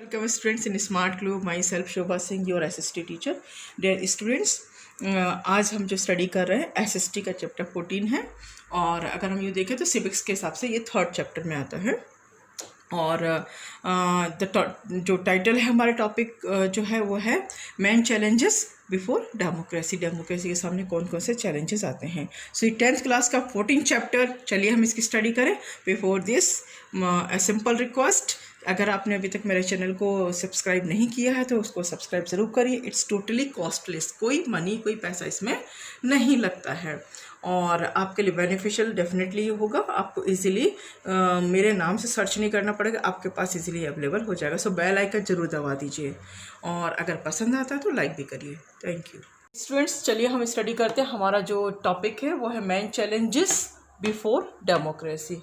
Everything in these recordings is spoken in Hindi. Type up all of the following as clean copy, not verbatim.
Welcome students in Smart Club. Myself Shobha Singh, your SST teacher. Dear students, आज हम जो स्टडी कर रहे हैं SST का चैप्टर 14 है। और अगर हम ये देखें तो सिविक्स के हिसाब से ये थर्ड चैप्टर में आता है। और जो टाइटल है हमारे टॉपिक जो है वो है main challenges before democracy. Democracy के सामने कौन कौन से चैलेंजेस आते हैं। सो ये 10th क्लास का 14 चैप्टर, चलिए हम इसकी स्टडी करें। Before this a simple request, अगर आपने अभी तक मेरे चैनल को सब्सक्राइब नहीं किया है तो उसको सब्सक्राइब ज़रूर करिए। इट्स टोटली कॉस्टलेस, कोई मनी कोई पैसा इसमें नहीं लगता है और आपके लिए बेनिफिशियल डेफिनेटली होगा। आपको इजीली मेरे नाम से सर्च नहीं करना पड़ेगा, आपके पास इजीली अवेलेबल हो जाएगा। सो बेल आइकन ज़रूर दबा दीजिए और अगर पसंद आता है तो लाइक भी करिए। Thank you students. चलिए हम स्टडी करते हैं। हमारा जो टॉपिक है वो है main challenges before democracy.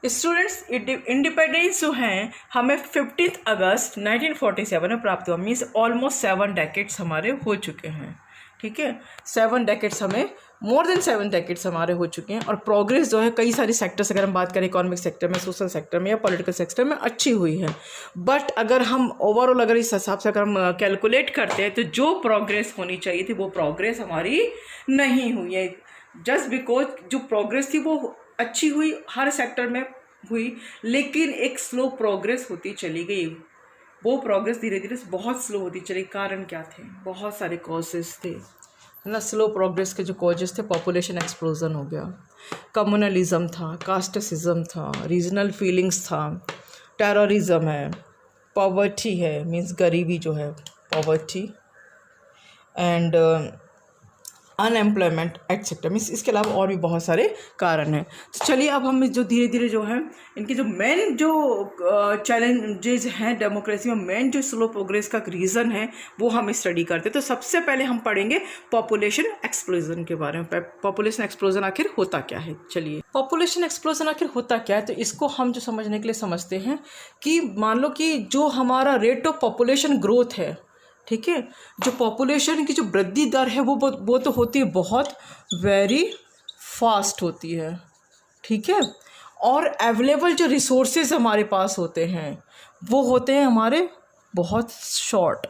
Students, independence जो है हमें 15 अगस्त 1947 में प्राप्त हुआ। मीन्स ऑलमोस्ट 7 डेकेड्स हमारे हो चुके हैं। ठीक है, 7 डेकेड्स हमें, मोर देन 7 डेकेड्स हमारे हो चुके हैं। और प्रोग्रेस जो है कई सारी सेक्टर्स, अगर हम बात करें इकोनॉमिक सेक्टर में, सोशल सेक्टर में या पॉलिटिकल सेक्टर में, अच्छी हुई है। बट अगर हम ओवरऑल अगर इस हिसाब से अगर हम कैलकुलेट करते हैं तो जो प्रोग्रेस होनी चाहिए थी वो प्रोग्रेस हमारी नहीं हुई है। जस्ट बिकॉज जो प्रोग्रेस थी वो अच्छी हुई, हर सेक्टर में हुई, लेकिन एक स्लो प्रोग्रेस होती चली गई। वो प्रोग्रेस धीरे धीरे बहुत स्लो होती चली। कारण क्या थे? बहुत सारे कॉजेस थे, है ना। स्लो प्रोग्रेस के जो कॉजेस थे, पॉपुलेशन एक्सप्लोजन हो गया, कम्युनलिज्म था, कास्टिज्म था, रीजनल फीलिंग्स था, टेररिज्म है, पॉवर्टी है, मीन्स गरीबी जो है, poverty, and unemployment etcetera. Means इसके अलावा और भी बहुत सारे कारण हैं। चलिए अब हम जो धीरे धीरे जो है इनके जो मेन जो चैलेंजेस हैं डेमोक्रेसी में, मेन जो स्लो प्रोग्रेस का रीज़न है वो हम स्टडी करते हैं। तो सबसे पहले हम पढ़ेंगे पॉपुलेशन एक्सप्लोजन के बारे में। पॉपुलेशन एक्सप्लोजन आखिर होता क्या है। चलिए, पॉपुलेशन एक्सप्लोजन आखिर होता क्या है, तो इसको हम जो समझने के लिए समझते हैं कि मान लो कि जो हमारा रेट ऑफ पॉपुलेशन ग्रोथ है, ठीक है, जो पॉपुलेशन की जो वृद्धि दर है वो तो होती है बहुत वेरी फास्ट होती है। ठीक है, और अवेलेबल जो रिसोर्सेज हमारे पास होते हैं वो होते हैं हमारे बहुत शॉर्ट।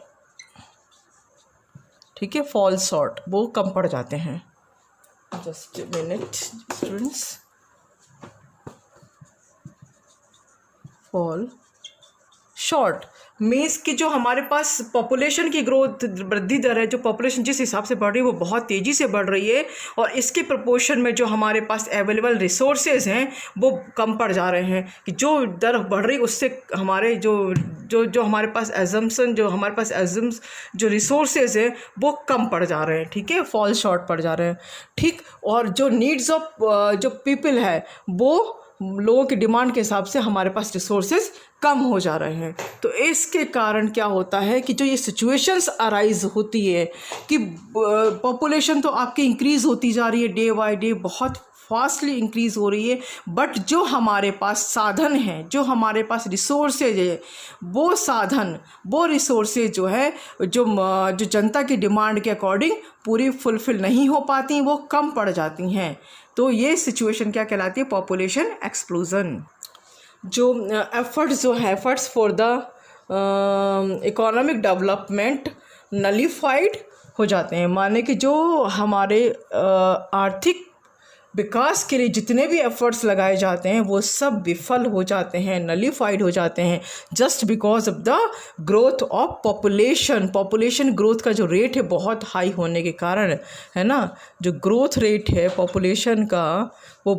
ठीक है, फॉल शॉर्ट, वो कम पड़ जाते हैं। Just a minute students, fall short means कि जो हमारे पास पॉपुलेशन की ग्रोथ वृद्धि दर है, जो पॉपुलेशन जिस हिसाब से बढ़ रही है वो बहुत तेज़ी से बढ़ रही है, और इसके प्रोपोर्शन में जो हमारे पास अवेलेबल रिसोर्सेज हैं वो कम पड़ जा रहे हैं। कि जो दर बढ़ रही है उससे हमारे जो हमारे पास एजम्पशन, जो हमारे पास एजम्स जो रिसोर्सेज हैं वो कम पड़ जा रहे हैं। ठीक है, फॉल शॉर्ट पड़ जा रहे हैं। ठीक, और जो नीड्स ऑफ जो पीपल है वो लोगों की डिमांड के हिसाब से हमारे पास रिसोर्सेज कम हो जा रहे हैं। तो इसके कारण क्या होता है कि जो ये सिचुएशंस अराइज होती है कि पॉपुलेशन तो आपकी इंक्रीज़ होती जा रही है, डे बाय डे बहुत फास्टली इंक्रीज़ हो रही है, बट जो हमारे पास साधन हैं, जो हमारे पास रिसोर्सेज है, वो साधन, वो रिसोर्सेज जो है जो जनता की डिमांड के अकॉर्डिंग पूरी फुलफ़िल नहीं हो पाती, वो कम पड़ जाती हैं। तो ये सिचुएशन क्या कहलाती है? Population explosion. जो एफर्ट्स जो है, efforts for the economic development nullified हो जाते हैं। माने कि जो हमारे आर्थिक विकास के लिए जितने भी एफर्ट्स लगाए जाते हैं वो सब विफल हो जाते हैं, नलिफाइड हो जाते हैं, just because of the growth of population. Population growth का जो रेट है बहुत हाई होने के कारण, है ना, जो ग्रोथ रेट है पॉपुलेशन का वो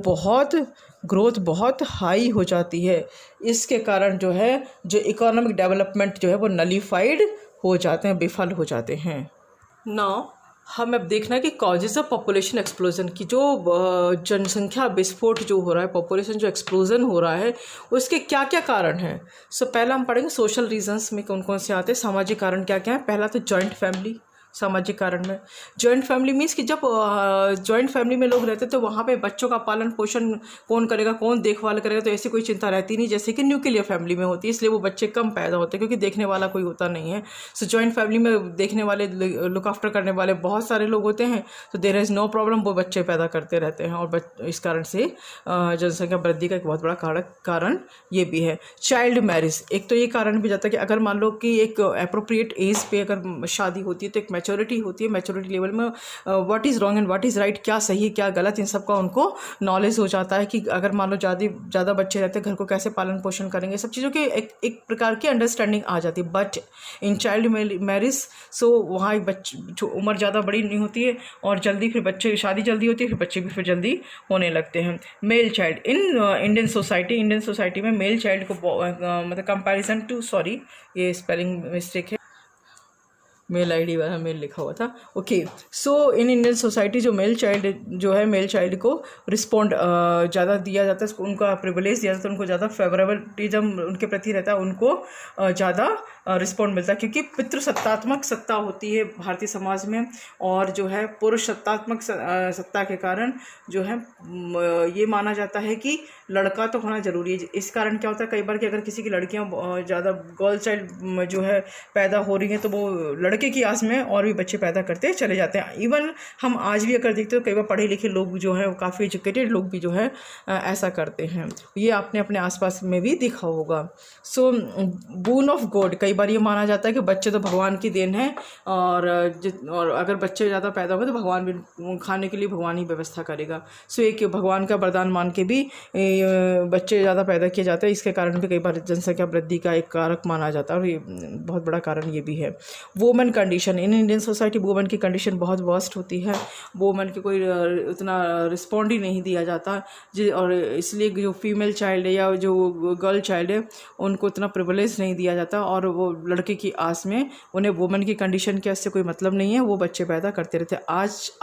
ग्रोथ बहुत हाई हो जाती है। इसके कारण जो है जो इकोनॉमिक डेवलपमेंट जो है वो नलिफाइड हो जाते हैं, विफल हो जाते हैं। नाउ हम अब देखना कि कॉजेज़ ऑफ पॉपुलेशन एक्सप्लोजन की, जो जनसंख्या विस्फोट जो हो रहा है, पॉपुलेशन जो एक्सप्लोजन हो रहा है, उसके क्या क्या कारण हैं। सो पहला हम पढ़ेंगे सोशल रीजंस में कौन कौन से आते हैं, सामाजिक कारण क्या क्या है। पहला तो जॉइंट फैमिली, सामाजिक कारण में। जॉइंट फैमिली मीन्स कि जब जॉइंट फैमिली में लोग रहते तो वहाँ पे बच्चों का पालन पोषण कौन करेगा, कौन देखभाल करेगा, तो ऐसी कोई चिंता रहती नहीं जैसे कि न्यूक्लियर फैमिली में होती है, इसलिए वो बच्चे कम पैदा होते हैं क्योंकि देखने वाला कोई होता नहीं है। सो जॉइंट फैमिली में देखने वाले, लुक आफ्टर करने वाले बहुत सारे लोग होते हैं, तो देयर इज़ नो प्रॉब्लम, वो बच्चे पैदा करते रहते हैं। और इस कारण से जनसंख्या वृद्धि का एक बहुत बड़ा कारण ये भी है। चाइल्ड मैरिज, एक तो ये कारण भी जाता है कि अगर मान लो कि एक अप्रोप्रिएट एज पे अगर शादी होती है तो एक मैच्योरिटी होती है, मैच्योरिटी लेवल में what is wrong and what is right, क्या सही क्या गलत, इन सब का उनको नॉलेज हो जाता है कि अगर मान लो ज़्यादा बच्चे रहते हैं घर को कैसे पालन पोषण करेंगे, सब चीज़ों की एक प्रकार की अंडरस्टैंडिंग आ जाती है। But in child marriage so वहाँ एक बच्चे उम्र ज़्यादा बड़ी नहीं होती है और जल्दी फिर बच्चे शादी जल्दी होती है, फिर बच्चे भी फिर जल्दी होने लगते हैं। Male child in Indian society में मेल चाइल्ड को मतलब कंपैरिजन टू, सॉरी ये स्पेलिंग मिस्टेक है, मेल आईडी वाला मेल लिखा हुआ था, okay. So in Indian society जो मेल चाइल्ड को रिस्पॉन्ड ज़्यादा दिया जाता है, उनका प्रिविलेज दिया जाता है, उनको ज़्यादा फेवरेबलिज्म उनके प्रति रहता है, उनको ज़्यादा रिस्पॉन्ड मिलता है क्योंकि पितृसत्तात्मक सत्ता होती है भारतीय समाज में, और जो है पुरुष सत्तात्मक सत्ता के कारण जो है ये माना जाता है कि लड़का तो होना ज़रूरी है। इस कारण क्या होता है कई बार कि अगर किसी की लड़कियां ज़्यादा गर्ल चाइल्ड जो है पैदा हो रही हैं तो वो लड़के की आस में और भी बच्चे पैदा करते चले जाते हैं। इवन हम आज भी अगर देखते हो कई बार पढ़े लिखे लोग जो हैं, काफ़ी एजुकेटेड लोग भी जो है ऐसा करते हैं, ये आपने अपने आसपास में भी देखा होगा। सो बून ऑफ गॉड, कई बार ये माना जाता है कि बच्चे तो भगवान की देन है, और अगर बच्चे ज़्यादा पैदा होंगे तो भगवान भी खाने के लिए भगवान ही व्यवस्था करेगा। सो एक भगवान का वरदान मान के भी बच्चे ज़्यादा पैदा किए जाते हैं, इसके कारण भी कई बार जनसंख्या वृद्धि का एक कारक माना जाता है, और ये बहुत बड़ा कारण ये भी है। Women condition, in Indian society women की कंडीशन बहुत वर्स्ट होती है, वुमेन की कोई उतना रिस्पॉन्ड ही नहीं दिया जाता और इसलिए जो फीमेल चाइल्ड है या जो गर्ल चाइल्ड है उनको उतना प्रिविलेज नहीं दिया जाता, और वो लड़के की आस में उन्हें वुमेन की कंडीशन के इससे कोई मतलब नहीं है, वो बच्चे पैदा करते रहते हैं।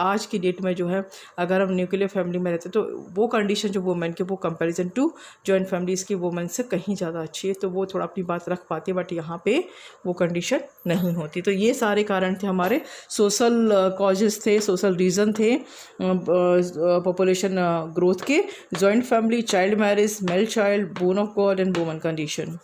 आज की डेट में जो है अगर हम न्यूक्लियर फैमिली में रहते तो वो कंडीशन जो वुमेन के, वो कंपैरिजन टू जॉइंट फैमिलीज़ की वुमेन से कहीं ज़्यादा अच्छी है, तो वो थोड़ा अपनी बात रख पाती है, बट यहाँ पे वो कंडीशन नहीं होती। तो ये सारे कारण थे हमारे, सोशल कॉजेज़ थे, सोशल रीज़न थे पॉपुलेशन ग्रोथ के, joint family, child marriage, male child, bone of God and woman condition.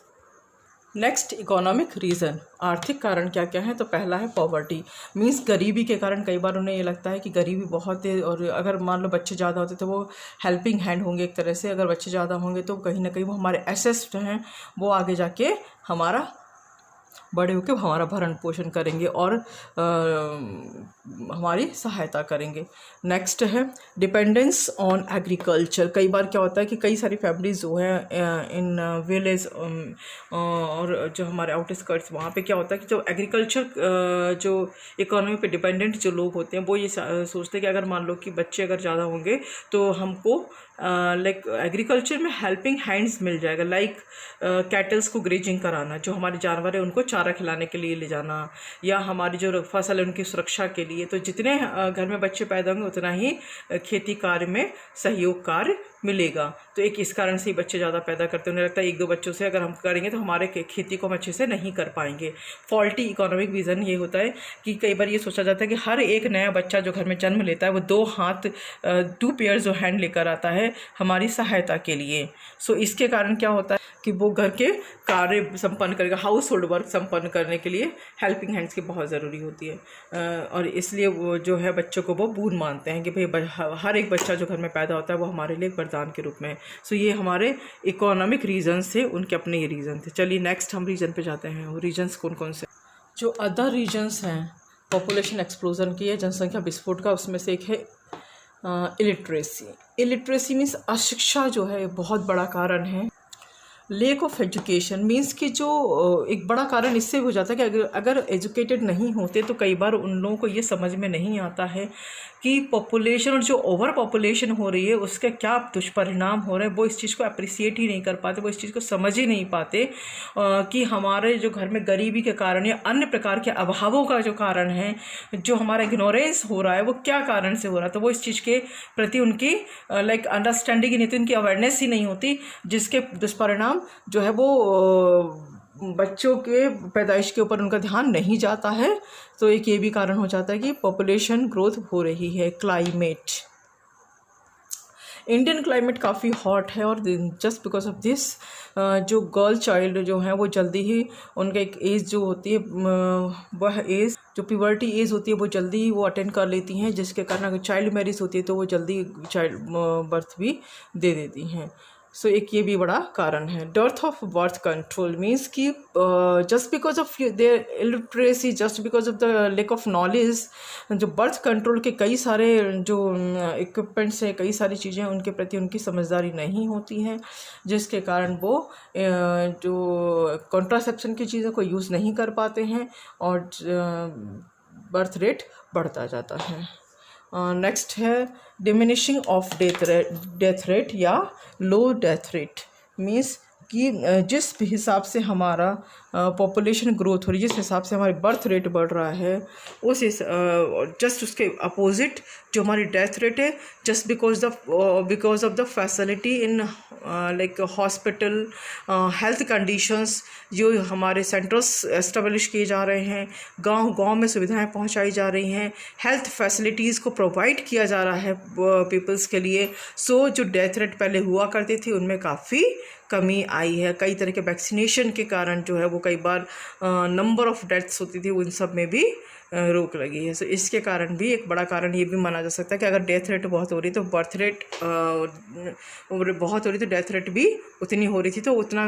Next, economic reason, आर्थिक कारण क्या क्या है। तो पहला है पॉवर्टी, मीन्स गरीबी के कारण कई बार उन्हें ये लगता है कि गरीबी बहुत है, और अगर मान लो बच्चे ज़्यादा होते तो वो हेल्पिंग हैंड होंगे एक तरह से, अगर बच्चे ज़्यादा होंगे तो कहीं ना कहीं वो हमारे एसेट्स हैं, वो आगे जाके हमारा बड़े होकर हमारा भरण पोषण करेंगे और हमारी सहायता करेंगे। नेक्स्ट है डिपेंडेंस ऑन एग्रीकल्चर, कई बार क्या होता है कि कई सारी फैमिलीज जो हैं इन विलेज और जो हमारे आउटस्कर्ट्स, वहाँ पे क्या होता है कि जो एग्रीकल्चर जो इकोनॉमी पे डिपेंडेंट जो लोग होते हैं वो ये सोचते हैं कि अगर मान लो कि बच्चे अगर ज़्यादा होंगे तो हमको लाइक एग्रीकल्चर में हेल्पिंग हैंड्स मिल जाएगा, लाइक कैटल्स को ग्रेजिंग कराना, जो हमारे जानवर है उनको चारा खिलाने के लिए ले जाना, या हमारी जो फसल है उनकी सुरक्षा के लिए। तो जितने घर में बच्चे पैदा होंगे उतना ही खेती कार्य में सहयोग कार्य मिलेगा। तो एक इस कारण से ही बच्चे ज़्यादा पैदा करते हैं, उन्हें लगता है एक दो बच्चों से अगर हम करेंगे तो हमारे खेती को हम अच्छे से नहीं कर पाएंगे। फॉल्टी इकोनॉमिक विज़न ये होता है कि कई बार ये सोचा जाता है कि हर एक नया बच्चा जो घर में जन्म लेता है वो 2 हाथ 2 पेयर जो हैंड लेकर आता है हमारी सहायता के लिए। सो इसके कारण क्या होता है कि वो घर के कार्य संपन्न करेगा, हाउस होल्ड वर्क संपन्न करने के लिए हेल्पिंग हैंड्स की बहुत ज़रूरी होती है, और इसलिए वो जो है बच्चों को वो बून मानते हैं कि भाई हर एक बच्चा जो घर में पैदा होता है वो हमारे लिए वरदान के रूप में। सो ये हमारे इकोनॉमिक रीजन्स थे, उनके अपने ये रीज़न थे। चलिए नेक्स्ट हम रीजन पे जाते हैं। वो रीजन्स कौन कौन से, जो अदर रीजन्स हैं पॉपुलेशन एक्सप्लोजन की है, जनसंख्या विस्फोट का, उसमें से एक है इलिटरेसी मीन्स अशिक्षा जो है बहुत बड़ा कारण है। लेक ऑफ एजुकेशन मीन्स कि जो एक बड़ा कारण इससे हो जाता है कि अगर एजुकेटेड नहीं होते तो कई बार उन लोगों को ये समझ में नहीं आता है कि पॉपुलेशन और जो ओवर पॉपुलेशन हो रही है उसके क्या दुष्परिणाम हो रहे हैं। वो इस चीज़ को अप्रिसिएट ही नहीं कर पाते, वो इस चीज़ को समझ ही नहीं पाते कि हमारे जो घर में गरीबी के कारण या अन्य प्रकार के अभावों का जो कारण है, जो हमारा इग्नोरेंस हो रहा है, वो क्या कारण से हो रहा है। तो वो इस चीज़ के प्रति उनकी लाइक अंडरस्टैंडिंग ही नहीं होती, उनकी अवेयरनेस ही नहीं होती, जिसके दुष्परिणाम जो है वो बच्चों के पैदाइश के ऊपर उनका ध्यान नहीं जाता है। तो एक ये भी कारण हो जाता है कि पॉपुलेशन ग्रोथ हो रही है। क्लाइमेट, इंडियन क्लाइमेट काफ़ी हॉट है और जस्ट बिकॉज ऑफ दिस जो गर्ल चाइल्ड जो है वो जल्दी ही उनका एक एज जो होती है वह एज जो प्यूबर्टी एज होती है वो जल्दी ही वो अटेंड कर लेती हैं, जिसके कारण अगर चाइल्ड मैरिज होती है तो वो जल्दी चाइल्ड बर्थ भी दे देती हैं। सो एक ये भी बड़ा कारण है। Death of birth control means कि just because of their illiteracy, just because of the lack of knowledge, जो बर्थ कंट्रोल के कई सारे जो इक्विपमेंट्स हैं, कई सारी चीज़ें उनके प्रति उनकी समझदारी नहीं होती हैं, जिसके कारण वो जो कॉन्ट्रासेप्शन की चीज़ों को यूज़ नहीं कर पाते हैं और बर्थ रेट बढ़ता जाता है। नेक्स्ट है डिमिनिशिंग ऑफ डेथ रेट या लो डेथ रेट। मीन्स कि जिस हिसाब से हमारा पॉपुलेशन ग्रोथ हो रही है, जिस हिसाब से हमारी बर्थ रेट बढ़ रहा है, उस जस्ट उसके अपोजिट जो हमारी डेथ रेट है, just because of the facility in like hospital, health conditions जो हमारे सेंटर्स एस्टेब्लिश किए जा रहे हैं, गांव में सुविधाएं पहुंचाई जा रही हैं, हेल्थ फैसिलिटीज़ को प्रोवाइड किया जा रहा है पीपल्स के लिए। सो जो डेथ रेट पहले हुआ करती थी उनमें काफ़ी कमी आई है। कई तरह के वैक्सीनेशन के कारण जो है वो कई बार नंबर ऑफ डेथ्स होती थी, उन सब में भी रोक लगी है। सो इसके कारण भी एक बड़ा कारण ये भी माना जा सकता है कि अगर डेथ रेट बहुत हो रही तो बर्थ रेट बहुत हो रही तो डेथ रेट भी उतनी हो रही थी, तो उतना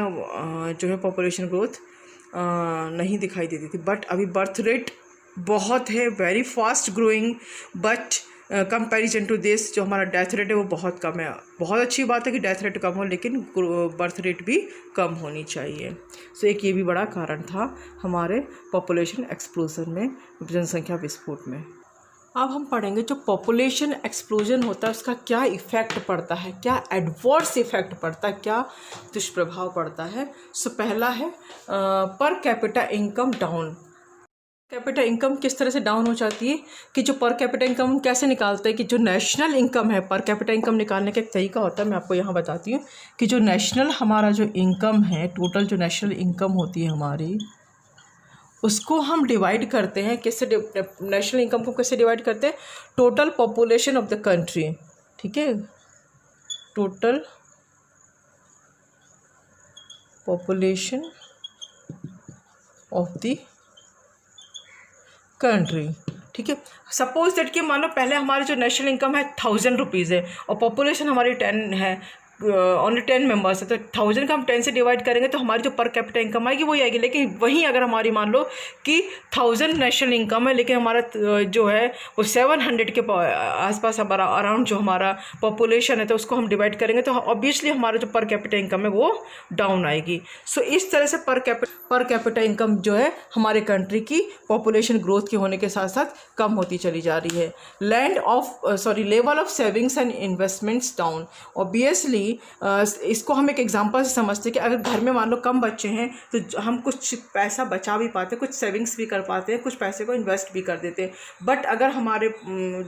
जो है पॉपुलेशन ग्रोथ नहीं दिखाई देती थी। बट अभी बर्थ रेट बहुत है, very fast growing, but comparison to this जो हमारा डेथ रेट है वो बहुत कम है। बहुत अच्छी बात है कि डेथ रेट कम हो, लेकिन बर्थ रेट भी कम होनी चाहिए। सो एक ये भी बड़ा कारण था हमारे पॉपुलेशन एक्सप्लोजन में, जनसंख्या विस्फोट में। अब हम पढ़ेंगे जो पॉपुलेशन एक्सप्लोजन होता है उसका क्या इफ़ेक्ट पड़ता है, क्या एडवर्स इफ़ेक्ट पड़ता है, क्या दुष्प्रभाव पड़ता है। सो पहला है per capita income down. Capita income किस तरह से डाउन हो जाती है कि जो पर कैपिटा इनकम कैसे निकालते हैं कि जो नेशनल इनकम है, पर कैपिटा इनकम निकालने का एक तरीका होता है, मैं आपको यहाँ बताती हूँ कि जो नेशनल हमारा जो इनकम है, टोटल जो नेशनल इनकम होती है हमारी, उसको हम डिवाइड करते हैं कैसे, नेशनल इनकम को कैसे डिवाइड करते हैं, total population of the country. ठीक है, total population of the country. ठीक है, सपोज दैट कि मान लो पहले हमारी जो नेशनल इनकम है 1000 रुपीज़ है और पॉपुलेशन हमारी 10 है, ओनली 10 मेंबर्स है, तो 1000 का हम 10 से डिवाइड करेंगे तो हमारी जो पर कैपिटा इनकम आएगी वही आएगी। लेकिन वहीं अगर हमारी मान लो कि 1000 नेशनल इनकम है, लेकिन हमारा जो है वो 700 के आसपास हमारा अराउंड जो हमारा पॉपुलेशन है, तो उसको हम डिवाइड करेंगे तो ऑब्वियसली हमारा जो पर कैपिटा इनकम है वो डाउन आएगी। सो इस तरह से पर कैपिटा इनकम जो है हमारे कंट्री की पॉपुलेशन ग्रोथ के होने के साथ साथ कम होती चली जा रही है। Level of savings and investments down. Obviously इसको हम एक एग्जांपल से समझते हैं कि अगर घर में मान लो कम बच्चे हैं तो हम कुछ पैसा बचा भी पाते हैं, कुछ सेविंग्स भी कर पाते हैं, कुछ पैसे को इन्वेस्ट भी कर देते हैं। बट अगर हमारे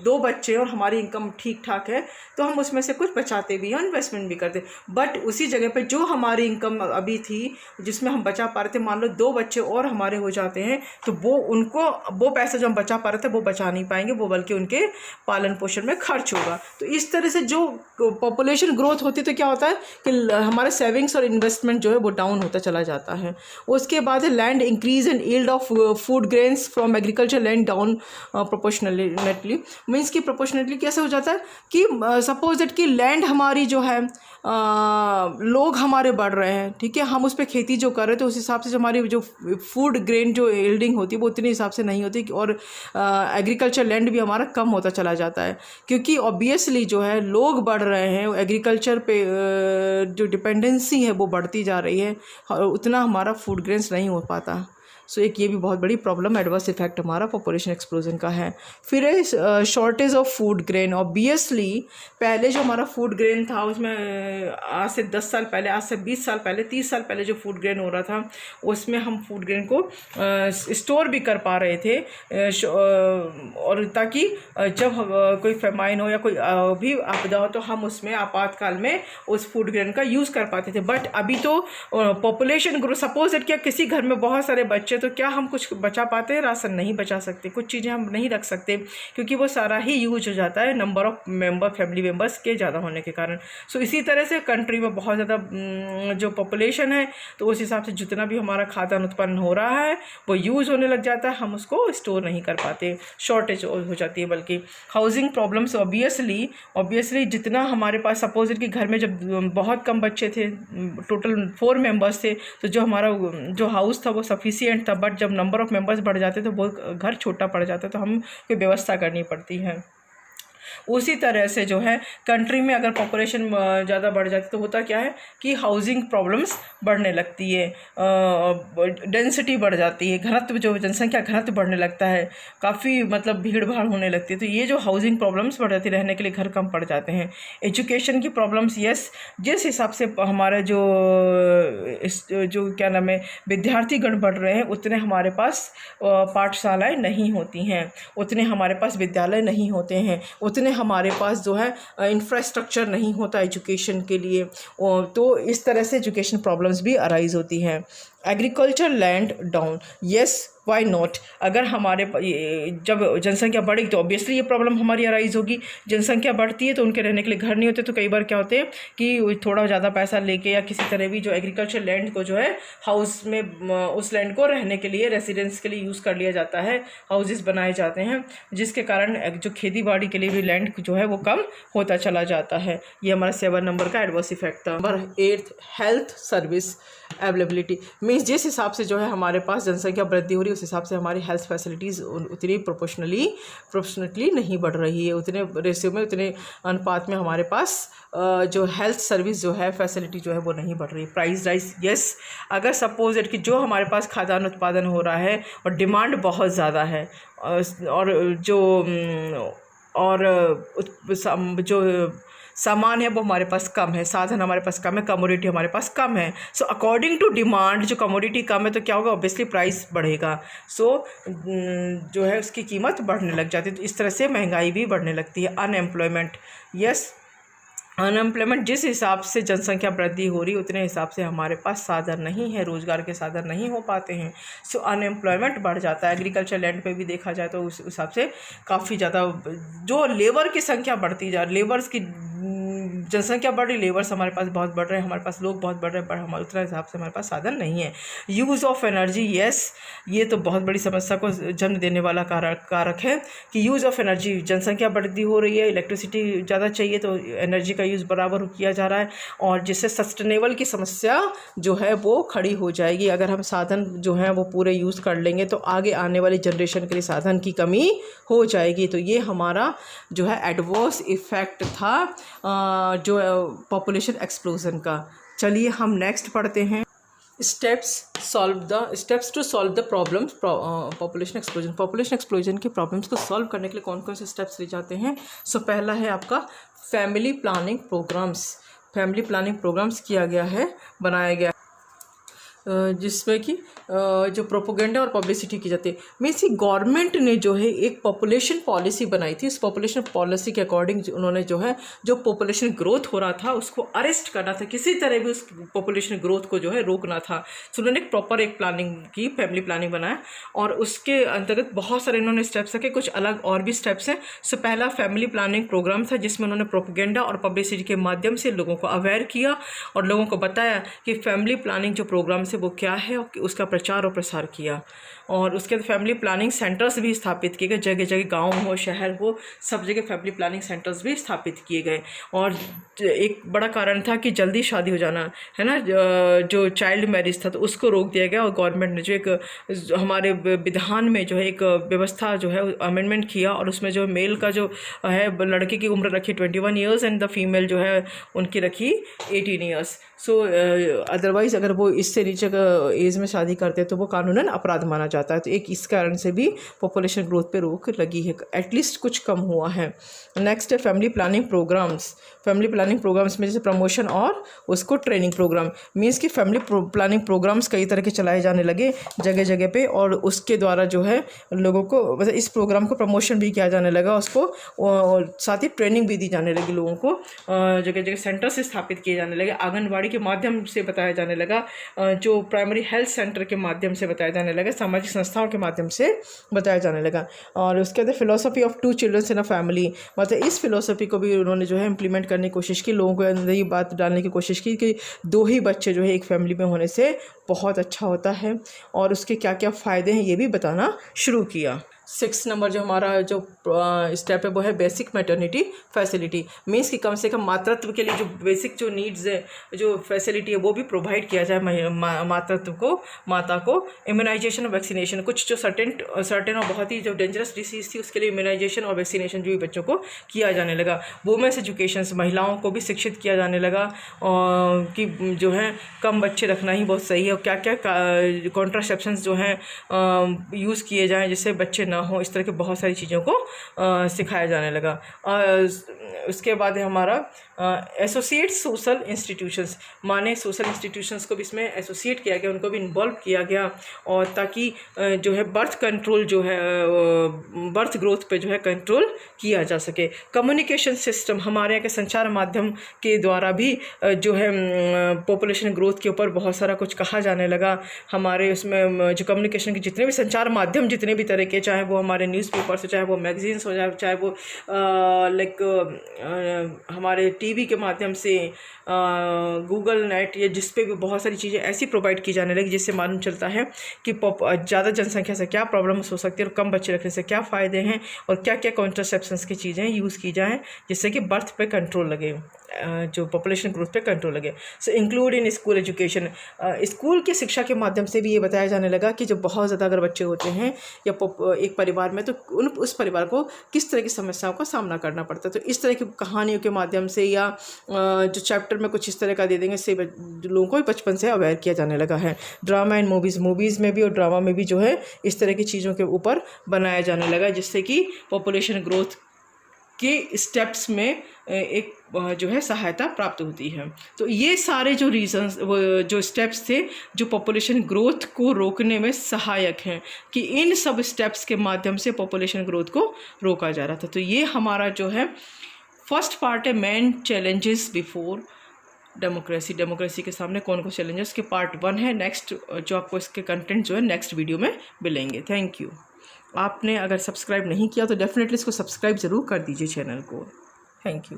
2 बच्चे और हमारी इनकम ठीक ठाक है तो हम उसमें से कुछ बचाते भी हैं, इन्वेस्टमेंट भी करते हैं। बट उसी जगह पे जो हमारी इनकम अभी थी जिसमें हम बचा पा रहे थे, मान लो 2 बच्चे और हमारे हो जाते हैं तो वो पैसा जो हम बचा पा रहे थे वो बचा नहीं पाएंगे, वो बल्कि उनके पालन पोषण में खर्च होगा। तो इस तरह से जो पॉपुलेशन ग्रोथ होती है तो क्या होता है कि हमारे सेविंग्स और इन्वेस्टमेंट जो है वो डाउन होता चला जाता है। उसके बाद land increase and yield of food grains from agriculture land down proportionally. Means कि प्रोपोर्शनली कैसे हो जाता है कि सपोज दैट कि लैंड हमारी जो है लोग हमारे बढ़ रहे हैं, ठीक है, हम उस पर खेती जो कर रहे हैं तो उस हिसाब से जो हमारी जो फूड ग्रेन जो यील्डिंग होती है वो उतने हिसाब से नहीं होती और एग्रीकल्चर लैंड भी हमारा कम होता चला जाता है, क्योंकि ऑब्वियसली जो है लोग बढ़ रहे हैं, एग्रीकल्चर पे जो डिपेंडेंसी है वो बढ़ती जा रही है और उतना हमारा फूड ग्रेन्स नहीं हो पाता। सो एक ये भी बहुत बड़ी प्रॉब्लम, एडवर्स इफेक्ट हमारा पॉपुलेशन एक्सप्लोजन का है। फिर है shortage of food grain. Obviously पहले जो हमारा फूड ग्रेन था उसमें आज से 10 साल पहले, आज से 20 साल पहले, 30 साल पहले जो फूड ग्रेन हो रहा था उसमें हम फूड ग्रेन को स्टोर भी कर पा रहे थे, और ताकि जब कोई फेमाइन हो या कोई भी आपदा हो तो हम उसमें आपातकाल में उस फूड ग्रेन का यूज़ कर पाते थे। बट अभी तो पॉपुलेशन ग्रो, सपोज दैट क्या किसी घर में बहुत सारे बच्चे, तो क्या हम कुछ बचा पाते हैं? राशन नहीं बचा सकते, कुछ चीज़ें हम नहीं रख सकते क्योंकि वो सारा ही यूज हो जाता है नंबर ऑफ फैमिली मेम्बर्स के ज़्यादा होने के कारण। सो इसी तरह से कंट्री में बहुत ज़्यादा जो पॉपुलेशन है तो उस हिसाब से जितना भी हमारा खाद्यान्न उत्पन्न हो रहा है वो यूज़ होने लग जाता है, हम उसको स्टोर नहीं कर पाते, शॉर्टेज हो जाती है। बल्कि हाउसिंग प्रॉब्लम्स ऑब्वियसली जितना हमारे पास, सपोज कि घर में जब बहुत कम बच्चे थे, टोटल 4 मेंबर्स थे, तो जो हमारा जो हाउस था वो सफिशिएंट था। बट जब नंबर ऑफ़ मेंबर्स बढ़ जाते तो वो घर छोटा पड़ जाता, तो हम कोई व्यवस्था करनी पड़ती है। उसी तरह से जो है कंट्री में अगर पॉपुलेशन ज़्यादा बढ़ जाती तो होता क्या है कि हाउसिंग प्रॉब्लम्स बढ़ने लगती है, डेंसिटी बढ़ जाती है, घनत्व, जो जनसंख्या घनत्व बढ़ने लगता है, काफ़ी मतलब भीड़ भाड़ होने लगती है। तो ये जो हाउसिंग प्रॉब्लम्स बढ़ जाती है, रहने के लिए घर कम पड़ जाते हैं। एजुकेशन की प्रॉब्लम्स, यस, जिस हिसाब से हमारे जो क्या नाम है विद्यार्थीगण बढ़ रहे हैं उतने हमारे पास पाठशालाएँ नहीं होती हैं, उतने हमारे पास विद्यालय नहीं होते हैं, उतने हमारे पास जो है इंफ्रास्ट्रक्चर नहीं होता एजुकेशन के लिए, तो इस तरह से एजुकेशन प्रॉब्लम्स भी अराइज होती हैं। Agriculture land down, yes, why not. अगर हमारे जब जनसंख्या बढ़ेगी तो ऑब्वियसली ये प्रॉब्लम हमारी अराइज होगी। जनसंख्या बढ़ती है तो उनके रहने के लिए घर नहीं होते, तो कई बार क्या होते हैं कि थोड़ा ज़्यादा पैसा लेके या किसी तरह भी जो एग्रीकल्चर लैंड को जो है हाउस में, उस लैंड को रहने के लिए, रेसिडेंस के लिए यूज़ कर लिया जाता है, हाउसेस बनाए जाते हैं, जिसके कारण जो खेती बाड़ी के लिए भी लैंड जो है वो कम होता चला जाता है। ये हमारा 7 नंबर का एडवर्स इफेक्ट था। Number 8 health service availability, means जिस हिसाब से जो है हमारे पास जनसंख्या वृद्धि हो रही है उस हिसाब से हमारी हेल्थ फैसिलिटीज़ उतनी प्रोपोर्शनली नहीं बढ़ रही है, उतने रेशियो में, उतने अनुपात में हमारे पास जो हेल्थ सर्विस जो है, फैसिलिटी जो है वो नहीं बढ़ रही। प्राइस राइज, यस, अगर सपोज कि जो हमारे पास खाद्यान्न उत्पादन हो रहा है और डिमांड बहुत ज़्यादा है और जो सामान है वो हमारे पास कम है, साधन हमारे पास कम है, कमोडिटी हमारे पास कम है। सो अकॉर्डिंग टू डिमांड जो कमोडिटी कम है तो क्या होगा, ऑब्वियसली प्राइस बढ़ेगा। सो जो है उसकी कीमत बढ़ने लग जाती है, तो इस तरह से महंगाई भी बढ़ने लगती है। अनएम्प्लॉयमेंट, यस, अनएम्प्लॉयमेंट, जिस हिसाब से जनसंख्या वृद्धि हो रही है उतने हिसाब से हमारे पास साधन नहीं है, रोज़गार के साधन नहीं हो पाते हैं। सो अनएम्प्लॉयमेंट बढ़ जाता है। एग्रीकल्चर लैंड पे भी देखा जाए तो उस हिसाब से काफ़ी ज़्यादा जो लेबर की संख्या बढ़ती जा रही, लेबर्स की जनसंख्या बढ़ रही, लेबर्स हमारे पास बहुत बढ़ रहे हैं, हमारे पास लोग बहुत बढ़ रहे हैं, पर हमारे उतना हिसाब से हमारे पास साधन नहीं है। यूज़ ऑफ एनर्जी, यस, ये तो बहुत बड़ी समस्या को जन्म देने वाला कारक है कि यूज़ ऑफ एनर्जी, जनसंख्या बढ़ती हो रही है, इलेक्ट्रिसिटी ज़्यादा चाहिए तो एनर्जी का यूज़ बराबर किया जा रहा है, और जिससे सस्टेनेबल की समस्या जो है वो खड़ी हो जाएगी। अगर हम साधन जो है वो पूरे यूज़ कर लेंगे तो आगे आने वाली जनरेशन के लिए साधन की कमी हो जाएगी। तो ये हमारा जो है एडवर्स इफ़ेक्ट था जो पॉपुलेशन एक्सप्लोजन का। चलिए हम नेक्स्ट पढ़ते हैं, steps to solve the problems population explosion की प्रॉब्लम्स को सॉल्व करने के लिए कौन कौन से स्टेप्स लिए जाते हैं। सो पहला है आपका फैमिली प्लानिंग प्रोग्राम्स किया गया है, बनाया गया, जिसमें कि जो प्रोपोगेंडा और पब्लिसिटी की जाती है। मीन्स गवर्नमेंट ने जो है एक पॉपुलेशन पॉलिसी बनाई थी, उस पॉपुलेशन पॉलिसी के अकॉर्डिंग उन्होंने जो है जो पॉपुलेशन ग्रोथ हो रहा था उसको अरेस्ट करना था, किसी तरह भी उस पॉपुलेशन ग्रोथ को जो है रोकना था। तो उन्होंने एक प्रॉपर एक प्लानिंग की, फैमिली प्लानिंग बनाया, और उसके अंतर्गत बहुत सारे इन्होंने स्टेप्स रखे, कुछ अलग और भी स्टेप्स हैं। सो पहला फैमिली प्लानिंग प्रोग्राम था जिसमें उन्होंने प्रोपोगेंडा और पब्लिसिटी के माध्यम से लोगों को अवेयर किया और लोगों को बताया कि फैमिली प्लानिंग जो प्रोग्राम वो क्या है, और उसका प्रचार और प्रसार किया। और उसके बाद फैमिली प्लानिंग सेंटर्स भी स्थापित किए गए, जगह जगह गांव हो, शहर हो, सब जगह फैमिली प्लानिंग सेंटर्स भी स्थापित किए गए। और एक बड़ा कारण था कि जल्दी शादी हो जाना है ना, जो चाइल्ड मैरिज था तो उसको रोक दिया गया, और गवर्नमेंट ने जो एक हमारे विधान में जो है एक व्यवस्था जो है अमेंडमेंट किया, और उसमें जो मेल का जो है लड़के की उम्र रखी 21 ईयर्स एंड द फीमेल जो है उनकी रखी 18 ईयर्स। सो अदरवाइज़ अगर वो इससे नीचे एज में शादी करते हैं तो वो कानूनन अपराध माना जाता है। तो एक इस कारण से भी पॉपुलेशन ग्रोथ पे रोक लगी है, एटलीस्ट कुछ कम हुआ है। नेक्स्ट है family planning programs. Family planning programs में जैसे प्रमोशन और उसको ट्रेनिंग प्रोग्राम, मीन्स कि फैमिली प्लानिंग प्रोग्राम्स कई तरह के चलाए जाने लगे जगह जगह पे, और उसके द्वारा जो है लोगों को मतलब इस प्रोग्राम को प्रमोशन भी किया जाने लगा, उसको साथ ही ट्रेनिंग भी दी जाने लगी लोगों को, जगह जगह सेंटर से स्थापित किए जाने लगे, आंगनबाड़ी के माध्यम से बताया जाने लगा, जो प्राइमरी हेल्थ सेंटर के माध्यम से बताया जाने लगा, सामाजिक संस्थाओं के माध्यम से बताया जाने लगा। और उसके बाद philosophy of 2 children's in a family, मतलब इस फिलोसफी को भी उन्होंने जो है इम्प्लीमेंट करने की कोशिश की, लोगों के अंदर ये बात डालने की कोशिश की कि 2 ही बच्चे जो है एक फैमिली में होने से बहुत अच्छा होता है, और उसके क्या क्या फ़ायदे हैं ये भी बताना शुरू किया। 6 नंबर जो हमारा जो स्टेप है वो है बेसिक मैटरनिटी फैसिलिटी, मीन्स कि कम से कम मातृत्व के लिए जो बेसिक जो नीड्स है, जो फैसिलिटी है वो भी प्रोवाइड किया जाए मातृत्व को, माता को। इम्यूनाइजेशन और वैक्सीनेशन, कुछ जो सर्टेन और बहुत ही जो डेंजरस डिसीज़ थी उसके लिए इम्यूनाइजेशन और वैक्सीनेशन जो भी बच्चों को किया जाने लगा। वुमेन्स एजुकेशन, महिलाओं को भी शिक्षित किया जाने लगा कि जो है कम बच्चे रखना ही बहुत सही है, और क्या क्या कॉन्ट्रासेप्शंस जो हैं यूज़ किए जाएँ जिससे बच्चे ना हो, इस तरह के बहुत सारी चीज़ों को सिखाया जाने लगा। उसके बाद है हमारा एसोसिएट सोशल इंस्टीट्यूशंस, माने सोशल इंस्टीट्यूशंस को भी इसमें एसोसिएट किया गया, उनको भी इन्वॉल्व किया गया, और ताकि जो है बर्थ कंट्रोल जो है बर्थ ग्रोथ पे जो है कंट्रोल किया जा सके। कम्युनिकेशन सिस्टम, हमारे यहाँ के संचार माध्यम के द्वारा भी जो है पॉपुलेशन ग्रोथ के ऊपर बहुत सारा कुछ कहा जाने लगा। हमारे उसमें जो कम्युनिकेशन के जितने भी संचार माध्यम जितने भी तरह के, चाहे वो हमारे न्यूज़पेपर से, चाहे वो मैगजीन्स हो, चाहे वो हमारे टीवी के माध्यम से, गूगल नेट, या जिस पे भी बहुत सारी चीज़ें ऐसी प्रोवाइड की जाने लगी जिससे मालूम चलता है कि ज़्यादा जनसंख्या से क्या प्रॉब्लम्स हो सकती है और कम बच्चे रखने से क्या फ़ायदे हैं, और क्या क्या कॉन्ट्रासेप्शंस की चीज़ें यूज़ की जाएँ जिससे कि बर्थ पे कंट्रोल लगे, जो पॉपुलेशन ग्रोथ पे कंट्रोल लगे। So include in school education, school की शिक्षा के माध्यम से भी ये बताया जाने लगा कि जब बहुत ज़्यादा अगर बच्चे होते हैं या एक परिवार में, तो उस परिवार को किस तरह की समस्याओं का सामना करना पड़ता है। तो इस तरह की कहानियों के माध्यम से, या जो चैप्टर में कुछ इस तरह का दे देंगे, इससे लोगों को बचपन से अवेयर किया जाने लगा है। ड्रामा एंड मूवीज़ में भी और ड्रामा में भी जो है इस तरह की चीज़ों के ऊपर बनाया जाने लगा, जिससे कि पॉपुलेशन ग्रोथ के स्टेप्स में एक जो है सहायता प्राप्त होती है। तो ये सारे जो रीजंस, जो स्टेप्स थे जो पॉपुलेशन ग्रोथ को रोकने में सहायक हैं, कि इन सब स्टेप्स के माध्यम से पॉपुलेशन ग्रोथ को रोका जा रहा था। तो ये हमारा जो है फर्स्ट पार्ट है, मेन चैलेंजेस बिफोर डेमोक्रेसी के सामने कौन कौन चैलेंजेस के पार्ट 1 है। नेक्स्ट जो आपको इसके कंटेंट जो है नेक्स्ट वीडियो में मिलेंगे। Thank you. आपने अगर सब्सक्राइब नहीं किया तो डेफिनेटली इसको सब्सक्राइब ज़रूर कर दीजिए चैनल को। Thank you.